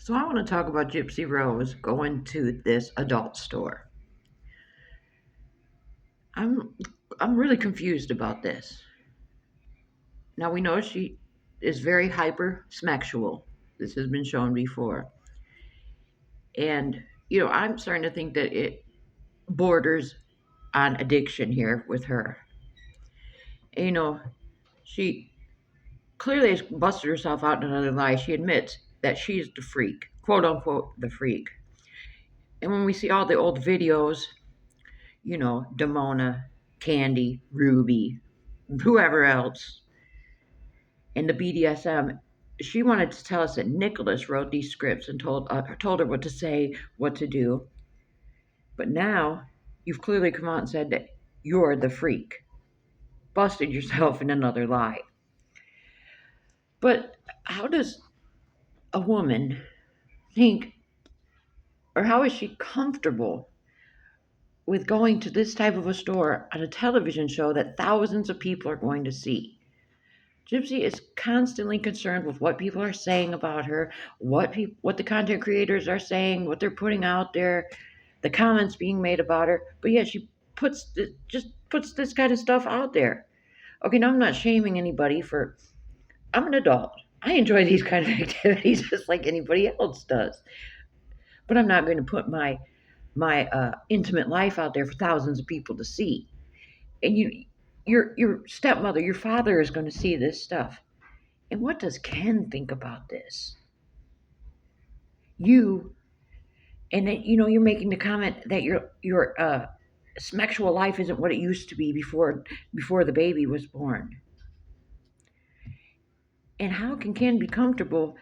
So I want to talk about Gypsy Rose going to this adult store. I'm I'm really confused about this. Now we know she is very hyper sexual. This has been shown before. And I'm starting to think that it borders on addiction here with her. And, she clearly has busted herself out in another lie. She admits that she's the freak, quote unquote, the freak. And when we see all the old videos, Demona, Candy, Ruby, whoever else, in the BDSM, she wanted to tell us that Nicholas wrote these scripts and told her what to say, what to do. But now you've clearly come out and said that you're the freak, busted yourself in another lie. But how does a woman think, or how is she comfortable with going to this type of a store on a television show that thousands of people are going to see? Gypsy is constantly concerned with what people are saying about her, what the content creators are saying, what they're putting out there, the comments being made about her. But yet she just puts this kind of stuff out there. Okay, now I'm not shaming anybody for. I'm an adult. I enjoy these kind of activities just like anybody else does. But I'm not going to put my intimate life out there for thousands of people to see. And your stepmother, your father is going to see this stuff. And what does Ken think about this? You and then you're making the comment that your sexual life isn't what it used to be before the baby was born. And how can Ken be comfortable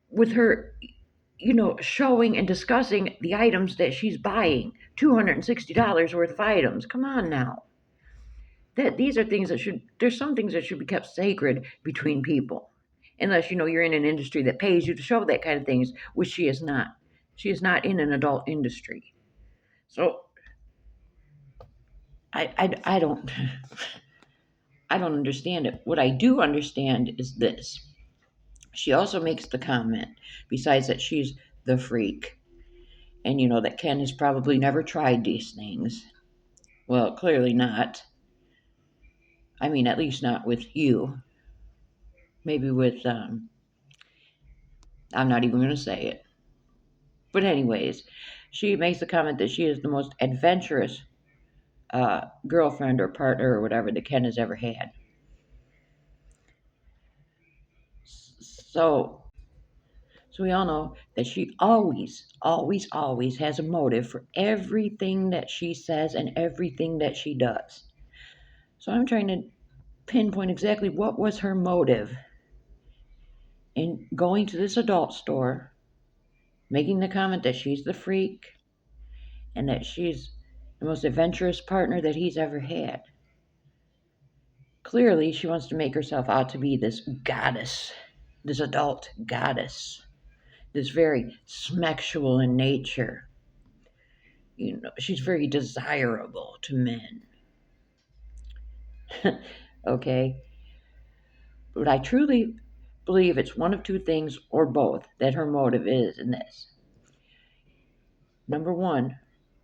with her, showing and discussing the items that she's buying, $260 worth of items? Come on now. That these are things that there's some things that should be kept sacred between people, unless you're in an industry that pays you to show that kind of things, which she is not. She is not in an adult industry. So I don't I don't understand it. What I do understand is this. She also makes the comment, besides that she's the freak, and that Ken has probably never tried these things. Well, clearly not. I mean, at least not with you. Maybe with I'm not even going to say it. But anyways, she makes the comment that she is the most adventurous girlfriend or partner or whatever that Ken has ever had. So we all know that she always, always, always has a motive for everything that she says and everything that she does. So I'm trying to pinpoint exactly what was her motive in going to this adult store, making the comment that she's the freak and that she's the most adventurous partner that he's ever had. Clearly, she wants to make herself out to be this goddess, this adult goddess, this very sexual in nature. She's very desirable to men. Okay? But I truly believe it's one of two things or both that her motive is in this. Number one,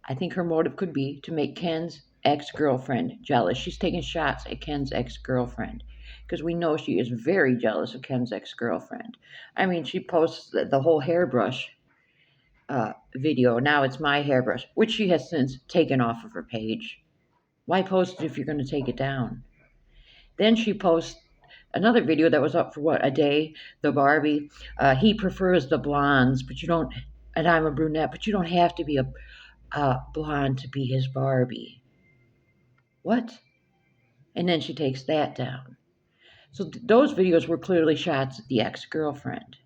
I think her motive could be to make Ken's ex-girlfriend jealous. She's taking shots at Ken's ex-girlfriend because we know she is very jealous of Ken's ex-girlfriend. I mean, she posts the whole hairbrush video. Now it's my hairbrush, which she has since taken off of her page. Why post it if you're going to take it down? Then she posts another video that was up for a day, the Barbie. He prefers the blondes, but you don't, and I'm a brunette, but you don't have to be a blonde to be his Barbie. What? And then she takes that down. So those videos were clearly shots at the ex-girlfriend.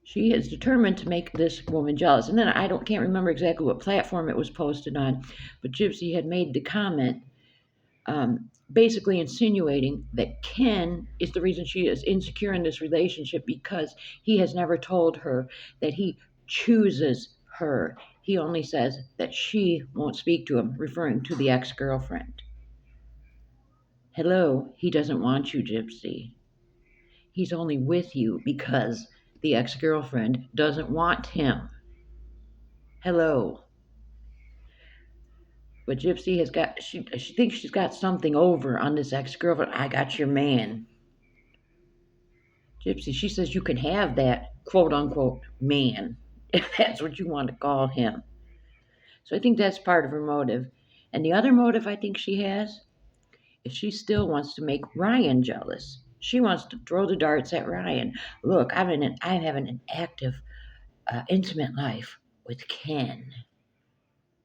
She is determined to make this woman jealous. And then can't remember exactly what platform it was posted on, but Gypsy had made the comment basically insinuating that Ken is the reason she is insecure in this relationship because he has never told her that he chooses her. He only says that she won't speak to him, referring to the ex-girlfriend. Hello, he doesn't want you, Gypsy. He's only with you because the ex girlfriend doesn't want him. Hello. But Gypsy has got, she thinks she's got something over on this ex girlfriend. I got your man. Gypsy, she says you can have that quote unquote man, if that's what you want to call him. So I think that's part of her motive. And the other motive I think she has is she still wants to make Ryan jealous. She wants to throw the darts at Ryan. Look, I'm having an active, intimate life with Ken.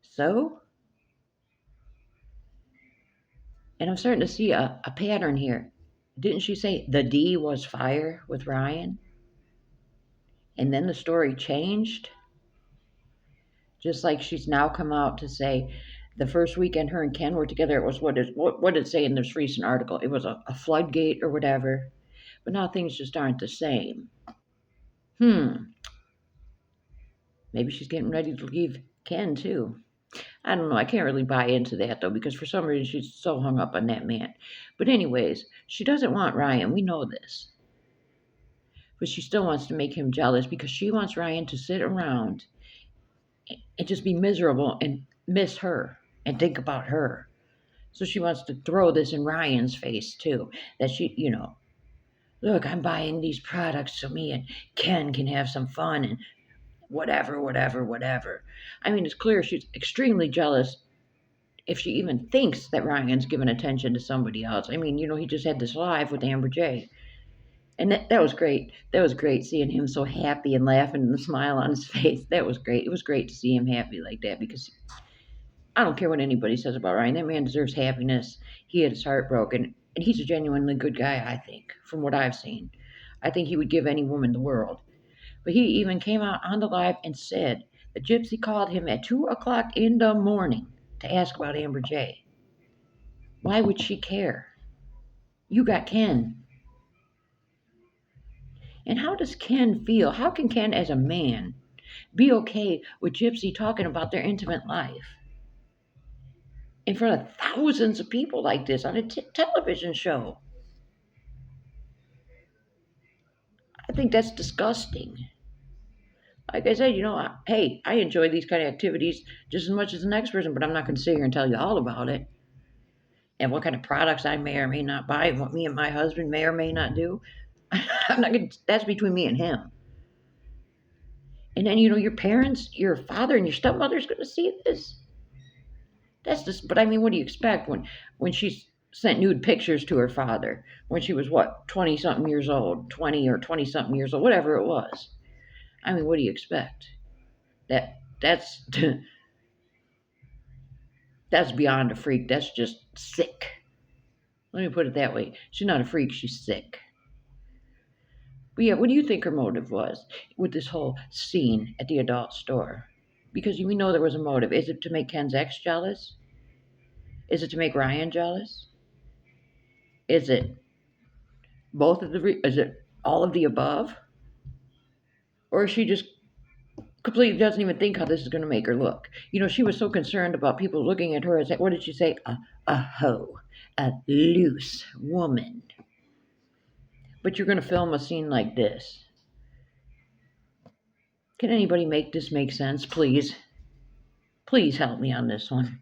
So, and I'm starting to see a pattern here. Didn't she say the D was fire with Ryan? And then the story changed? Just like she's now come out to say the first weekend her and Ken were together, it was what did it say in this recent article? It was a floodgate or whatever. But now things just aren't the same. Hmm, maybe she's getting ready to leave Ken too. I don't know. I can't really buy into that though, because for some reason she's so hung up on that man. But, anyways, she doesn't want Ryan. We know this. But she still wants to make him jealous because she wants Ryan to sit around and just be miserable and miss her and think about her. So she wants to throw this in Ryan's face too. That look, I'm buying these products so me and Ken can have some fun and whatever, whatever, whatever. I mean, it's clear she's extremely jealous if she even thinks that Ryan's giving attention to somebody else. I mean, he just had this live with Amber J. And that was great. That was great seeing him so happy and laughing and the smile on his face. That was great. It was great to see him happy like that because I don't care what anybody says about Ryan. That man deserves happiness. He had his heart broken. And he's a genuinely good guy, I think, from what I've seen. I think he would give any woman the world. But he even came out on the live and said that Gypsy called him at 2 o'clock in the morning to ask about Amber J. Why would she care? You got Ken. And how does Ken feel? How can Ken, as a man, be okay with Gypsy talking about their intimate life in front of thousands of people like this on a television show? I think that's disgusting. Like I said, hey, I enjoy these kind of activities just as much as the next person, but I'm not going to sit here and tell you all about it and what kind of products I may or may not buy and what me and my husband may or may not do. I'm not going to, that's between me and him. And then, your parents, your father and your stepmother's going to see this. That's just, but I mean, what do you expect when she sent nude pictures to her father when she was what, 20 something years old, 20 or 20 something years old, whatever it was. I mean, what do you expect? That's that's beyond a freak. That's just sick. Let me put it that way. She's not a freak, she's sick. But yeah, what do you think her motive was with this whole scene at the adult store? Because we know there was a motive. Is it to make Ken's ex jealous? Is it to make Ryan jealous? Is it is it all of the above? Or is she just completely doesn't even think how this is going to make her look? She was so concerned about people looking at her as, what did she say? A hoe, a loose woman. But you're going to film a scene like this. Can anybody make this make sense, please? Please help me on this one.